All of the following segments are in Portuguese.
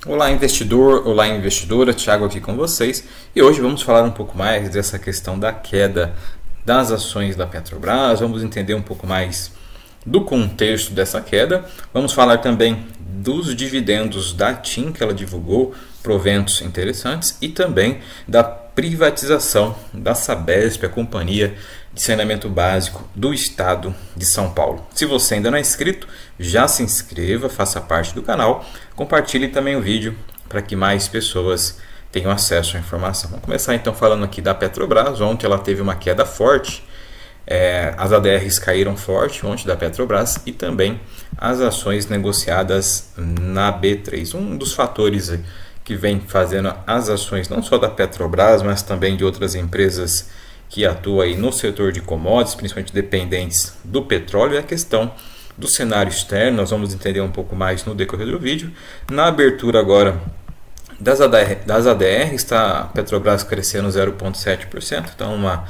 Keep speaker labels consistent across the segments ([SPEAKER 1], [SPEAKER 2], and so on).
[SPEAKER 1] Olá investidor, olá investidora, Thiago aqui com vocês e hoje vamos falar um pouco mais dessa questão da queda das ações da Petrobras, vamos entender um pouco mais do contexto dessa queda, vamos falar também dos dividendos da TIM que ela divulgou, proventos interessantes e também da privatização da Sabesp, a companhia de saneamento básico do estado de São Paulo. Se você ainda não é inscrito, já se inscreva, faça parte do canal, compartilhe também o vídeo para que mais pessoas tenham acesso à informação. Vamos começar então falando aqui da Petrobras. Ontem ela teve uma queda forte, as ADRs caíram forte ontem da Petrobras e também as ações negociadas na B3. Um dos fatores que vem fazendo as ações não só da Petrobras, mas também de outras empresas que atuam aí no setor de commodities, principalmente dependentes do petróleo, é a questão do cenário externo. Nós vamos entender um pouco mais no decorrer do vídeo. Na abertura agora das ADRs, está a Petrobras crescendo 0,7%, então uma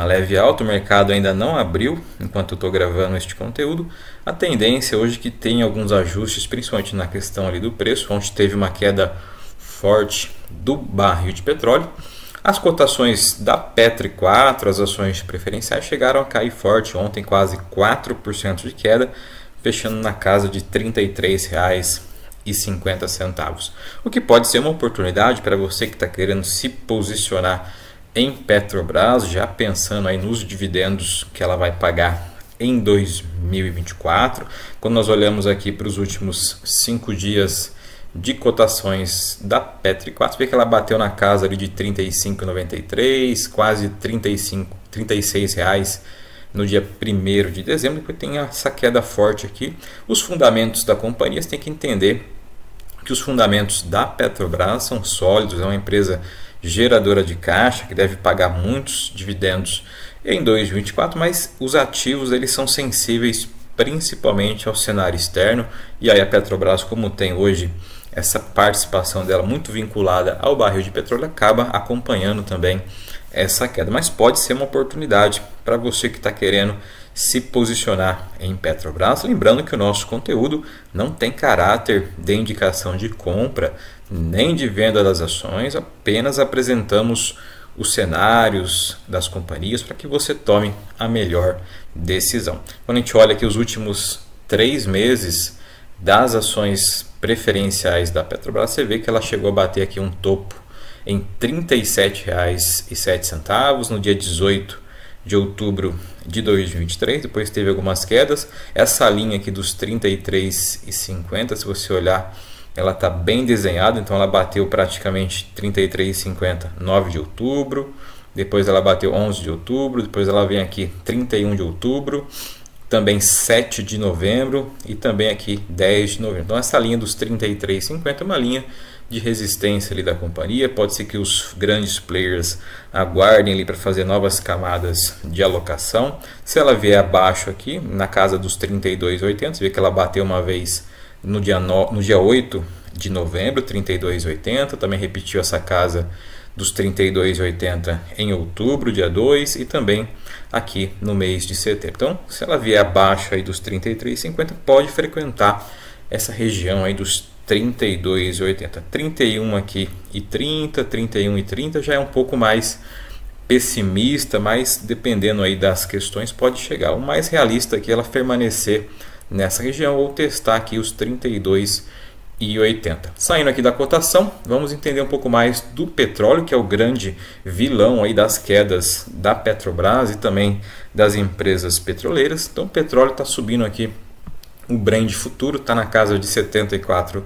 [SPEAKER 1] leve alta. O mercado ainda não abriu enquanto eu estou gravando este conteúdo. A tendência hoje é que tem alguns ajustes, principalmente na questão ali do preço, onde teve uma queda forte do barril de petróleo. As cotações da Petro 4, as ações preferenciais, chegaram a cair forte ontem, quase 4% de queda, fechando na casa de R$ 33,50. O que pode ser uma oportunidade para você que está querendo se posicionar em Petrobras, já pensando aí nos dividendos que ela vai pagar em 2024. Quando nós olhamos aqui para os últimos 5 dias de cotações da Petro 4, vê que ela bateu na casa ali de R$ 35,93, quase R$ 36 reais no dia 1º de dezembro. Depois tem essa queda forte aqui. Os fundamentos da companhia, você tem que entender que os fundamentos da Petrobras são sólidos, é uma empresa geradora de caixa que deve pagar muitos dividendos em 2024, mas os ativos eles são sensíveis principalmente ao cenário externo, e aí a Petrobras, como tem hoje essa participação dela muito vinculada ao barril de petróleo, acaba acompanhando também essa queda. Mas pode ser uma oportunidade para você que está querendo se posicionar em Petrobras. Lembrando que o nosso conteúdo não tem caráter de indicação de compra nem de venda das ações, apenas apresentamos os cenários das companhias para que você tome a melhor decisão. Quando a gente olha aqui os últimos 3 meses das ações preferenciais da Petrobras, você vê que ela chegou a bater aqui um topo em R$ 37,07 no dia 18 de outubro de 2023, depois teve algumas quedas. Essa linha aqui dos R$ 33,50, se você olhar, ela está bem desenhada, então ela bateu praticamente R$ 33,50 9 de outubro, depois ela bateu 11 de outubro, depois ela vem aqui 31 de outubro, também 7 de novembro e também aqui 10 de novembro. Então essa linha dos 33,50 é uma linha de resistência ali da companhia. Pode ser que os grandes players aguardem ali para fazer novas camadas de alocação. Se ela vier abaixo aqui, na casa dos 32,80, você vê que ela bateu uma vez no dia 8 de novembro, 32,80, também repetiu essa casa dos 32,80 em outubro, dia 2, e também aqui no mês de setembro. Então, se ela vier abaixo aí dos 33,50, pode frequentar essa região aí dos 32,80. 31 aqui e 30, 31 e 30 já é um pouco mais pessimista, mas dependendo aí das questões pode chegar. O mais realista aqui é ela permanecer nessa região ou testar aqui os 32,80. Saindo aqui da cotação, vamos entender um pouco mais do petróleo, que é o grande vilão aí das quedas da Petrobras e também das empresas petroleiras. Então o petróleo está subindo aqui, o Brent futuro está na casa de $74.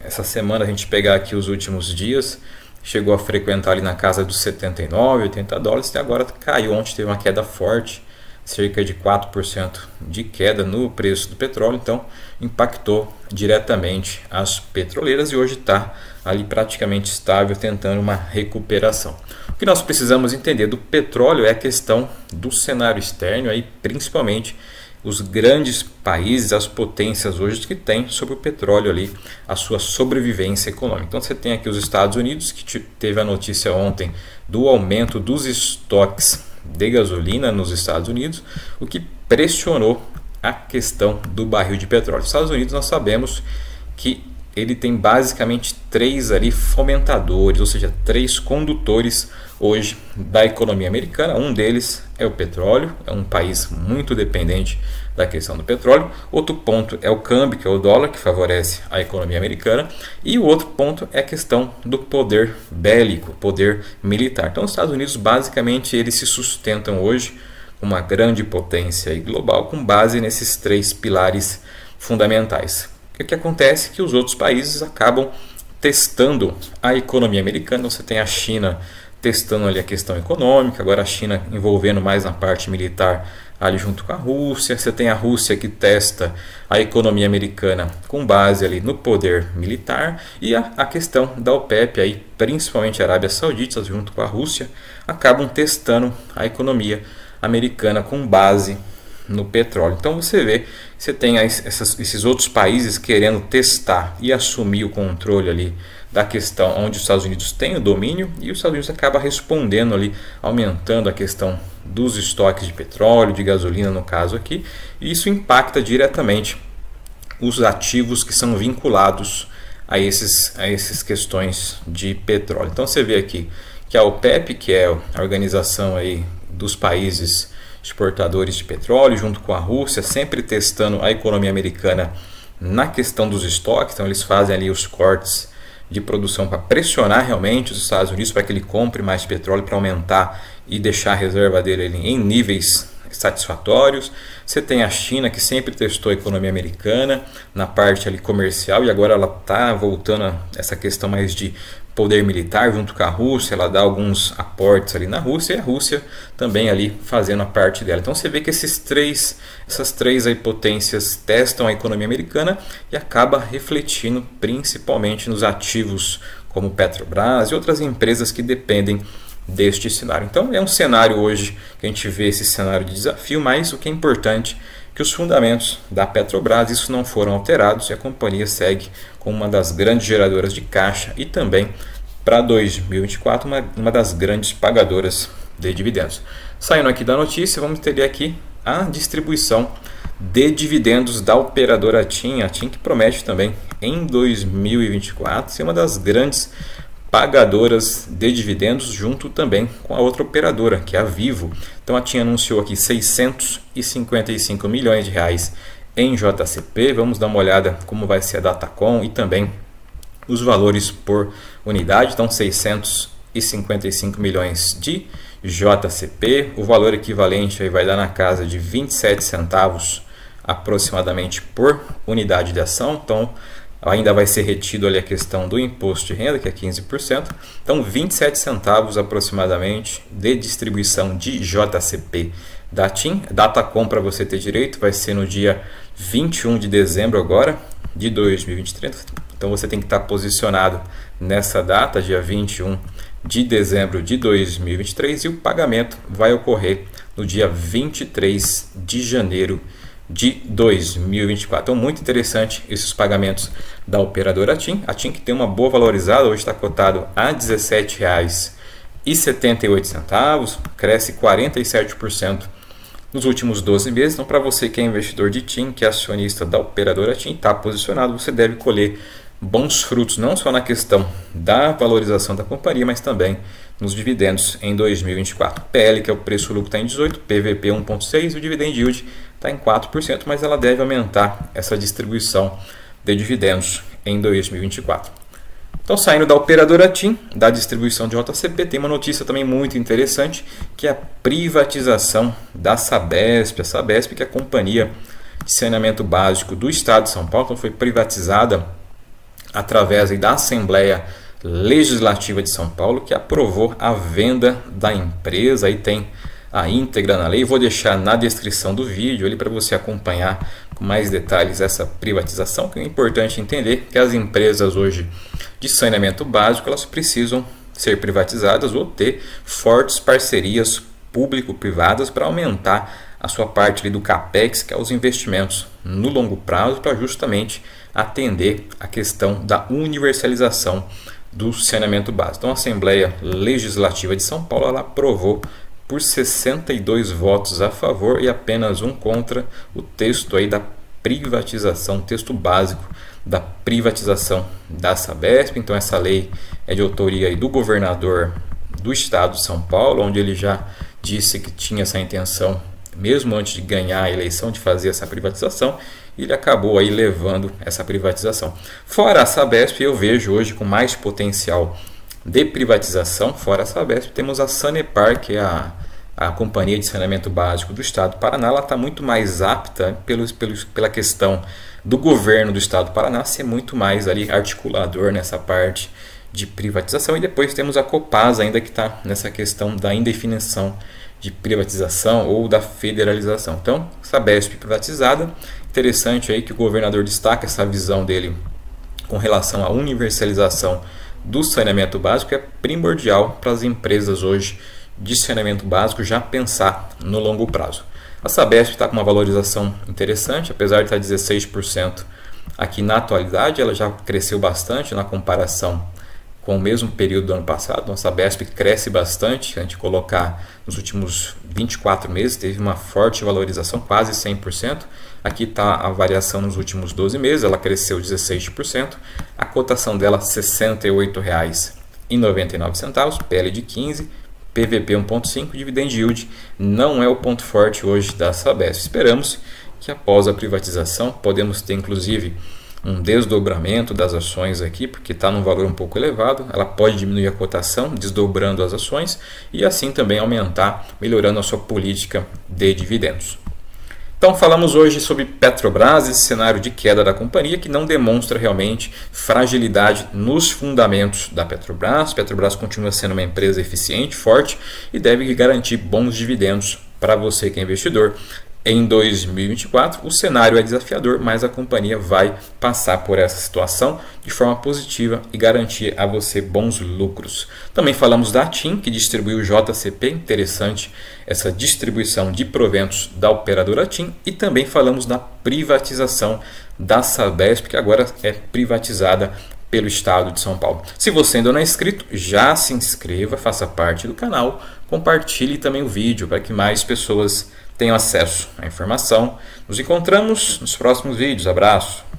[SPEAKER 1] Essa semana a gente pegar aqui os últimos dias, chegou a frequentar ali na casa dos $79, $80 e agora caiu. Ontem teve uma queda forte, cerca de 4% de queda no preço do petróleo, então impactou diretamente as petroleiras e hoje está ali praticamente estável, tentando uma recuperação. O que nós precisamos entender do petróleo é a questão do cenário externo, aí principalmente os grandes países, as potências hoje que têm sobre o petróleo ali a sua sobrevivência econômica. Então você tem aqui os Estados Unidos, que teve a notícia ontem do aumento dos estoques de gasolina nos Estados Unidos, o que pressionou a questão do barril de petróleo. Nos Estados Unidos nós sabemos que ele tem basicamente três ali fomentadores, ou seja, três condutores hoje da economia americana. Um deles é o petróleo, é um país muito dependente da questão do petróleo. Outro ponto é o câmbio, que é o dólar, que favorece a economia americana. E o outro ponto é a questão do poder bélico, poder militar. Então os Estados Unidos basicamente eles se sustentam hoje uma grande potência global com base nesses três pilares fundamentais. O que acontece é que os outros países acabam testando a economia americana. Você tem a China testando ali a questão econômica, agora a China envolvendo mais na parte militar ali junto com a Rússia. Você tem a Rússia que testa a economia americana com base ali no poder militar, e a questão da OPEP, aí, principalmente a Arábia Saudita junto com a Rússia, acabam testando a economia americana com base no petróleo. Então você vê, você tem esses outros países querendo testar e assumir o controle ali da questão onde os Estados Unidos têm o domínio, e os Estados Unidos acaba respondendo ali, aumentando a questão dos estoques de petróleo, de gasolina no caso aqui, e isso impacta diretamente os ativos que são vinculados a essas questões de petróleo. Então você vê aqui que a OPEP, que é a organização aí dos países exportadores de petróleo, junto com a Rússia, sempre testando a economia americana na questão dos estoques. Então eles fazem ali os cortes de produção para pressionar realmente os Estados Unidos para que ele compre mais petróleo, para aumentar e deixar a reserva dele ali em níveis satisfatórios. Você tem a China, que sempre testou a economia americana na parte ali comercial, e agora ela está voltando a essa questão mais de poder militar junto com a Rússia. Ela dá alguns aportes ali na Rússia, e a Rússia também ali fazendo a parte dela. Então você vê que essas três aí potências testam a economia americana e acaba refletindo principalmente nos ativos como Petrobras e outras empresas que dependem deste cenário. Então é um cenário hoje que a gente vê esse cenário de desafio, mas o que é importante é que os fundamentos da Petrobras isso não foram alterados e a companhia segue como uma das grandes geradoras de caixa e também para 2024 uma das grandes pagadoras de dividendos. Saindo aqui da notícia, vamos ter aqui a distribuição de dividendos da operadora TIM, a TIM que promete também em 2024 ser uma das grandes pagadoras de dividendos, junto também com a outra operadora, que é a Vivo. Então a TIM anunciou aqui 655 milhões de reais em JCP. Vamos dar uma olhada como vai ser a Datacom e também os valores por unidade. Então 655 milhões de JCP, o valor equivalente aí vai dar na casa de 27 centavos aproximadamente por unidade de ação. Então ainda vai ser retido ali a questão do imposto de renda, que é 15%. Então 27 centavos aproximadamente de distribuição de JCP da TIM. Datacom, para você ter direito, vai ser no dia 21 de dezembro agora de 2023. Então você tem que estar posicionado nessa data, dia 21 de dezembro de 2023, e o pagamento vai ocorrer no dia 23 de janeiro de 2024. Então muito interessante esses pagamentos da operadora TIM. A TIM que tem uma boa valorizada, hoje está cotado a R$ 17,78, cresce 47% nos últimos 12 meses. Então para você que é investidor de TIM, que é acionista da operadora TIM, está posicionado, você deve colher bons frutos, não só na questão da valorização da companhia, mas também nos dividendos em 2024. PL, que é o preço-lucro, está em 18, PVP 1,6 e o dividend yield está em 4%, mas ela deve aumentar essa distribuição de dividendos em 2024. Então, saindo da operadora TIM, da distribuição de JCP, tem uma notícia também muito interessante, que é a privatização da Sabesp. A Sabesp, que é a companhia de saneamento básico do estado de São Paulo, então foi privatizada através da Assembleia Legislativa de São Paulo, que aprovou a venda da empresa. Aí tem a íntegra na lei, vou deixar na descrição do vídeo ali para você acompanhar com mais detalhes essa privatização, que é importante entender que as empresas hoje de saneamento básico elas precisam ser privatizadas ou ter fortes parcerias público-privadas para aumentar a sua parte ali do CAPEX, que é os investimentos no longo prazo, para justamente atender a questão da universalização do saneamento básico. Então a Assembleia Legislativa de São Paulo ela aprovou por 62 votos a favor e apenas um contra o texto aí da privatização, texto básico da privatização da Sabesp. Então essa lei é de autoria aí do governador do estado de São Paulo, onde ele já disse que tinha essa intenção, mesmo antes de ganhar a eleição, de fazer essa privatização, e ele acabou aí levando essa privatização. Fora a Sabesp, eu vejo hoje com mais potencial de privatização, fora a Sabesp, temos a Sanepar, que é a Companhia de Saneamento Básico do Estado do Paraná. Ela está muito mais apta pela questão do governo do Estado do Paraná ser muito mais ali articulador nessa parte de privatização. E depois temos a Copasa ainda, que está nessa questão da indefinição de privatização ou da federalização. Então, Sabesp privatizada. Interessante aí que o governador destaca essa visão dele com relação à universalização do saneamento básico. É primordial para as empresas hoje de saneamento básico já pensar no longo prazo. A Sabesp está com uma valorização interessante, apesar de estar 16% aqui na atualidade, ela já cresceu bastante na comparação com o mesmo período do ano passado. A Sabesp cresce bastante, se a gente colocar nos últimos 24 meses, teve uma forte valorização, quase 100%. Aqui está a variação nos últimos 12 meses, ela cresceu 16%. A cotação dela R$ 68,99, PL de 15, PVP 1.5, dividend yield não é o ponto forte hoje da Sabesp. Esperamos que após a privatização podemos ter inclusive um desdobramento das ações aqui, porque está num valor um pouco elevado. Ela pode diminuir a cotação, desdobrando as ações, e assim também aumentar, melhorando a sua política de dividendos. Então falamos hoje sobre Petrobras, esse cenário de queda da companhia que não demonstra realmente fragilidade nos fundamentos da Petrobras. Petrobras continua sendo uma empresa eficiente, forte e deve garantir bons dividendos para você que é investidor. Em 2024, o cenário é desafiador, mas a companhia vai passar por essa situação de forma positiva e garantir a você bons lucros. Também falamos da TIM, que distribui o JCP, interessante essa distribuição de proventos da operadora TIM, e também falamos da privatização da Sabesp, que agora é privatizada pelo estado de São Paulo. Se você ainda não é inscrito, já se inscreva, faça parte do canal, compartilhe também o vídeo para que mais pessoas tenham acesso à informação. Nos encontramos nos próximos vídeos. Abraço!